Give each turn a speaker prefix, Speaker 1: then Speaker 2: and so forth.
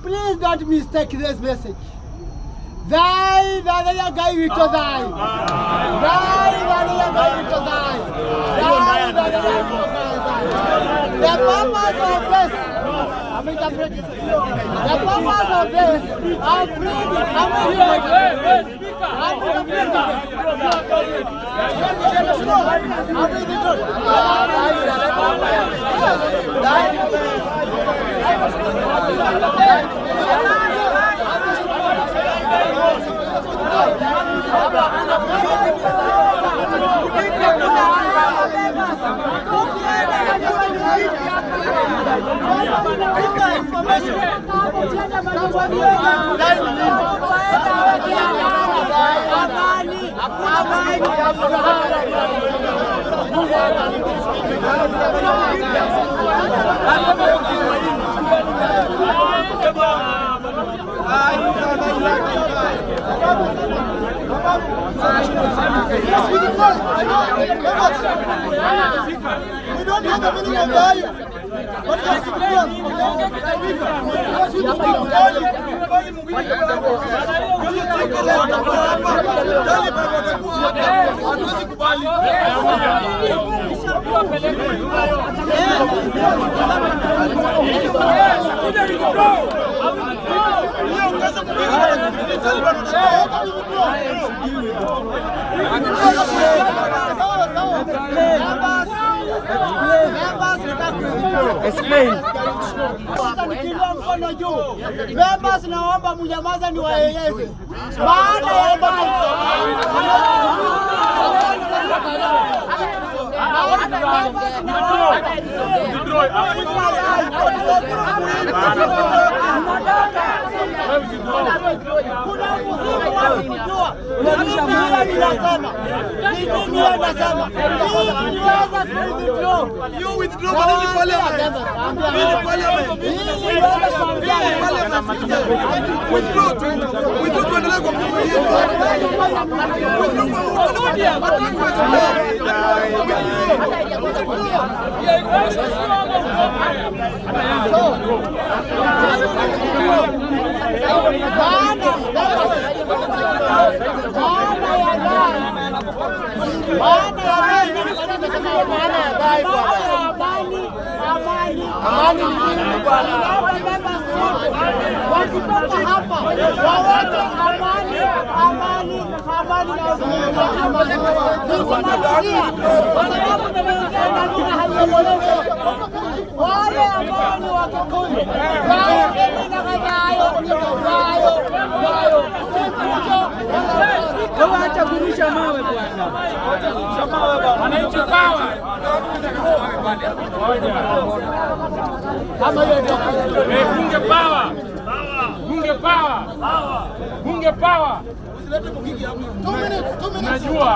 Speaker 1: Please don't mistake this message. Dai dadaya gai vito dai. Dai dadaya gai vito dai. Dai dadaya vito dai. The purpose of this. The purpose of this. I'm pleading. We don't have the meaning of value. What is explain. Members naomba mnyamaza niwaeleze. Baada ya you withdraw parliament.
Speaker 2: Acha kurusha mawe bwana.
Speaker 3: Bunge power. Usilete mkiki hapo. 2 minutes. Najua.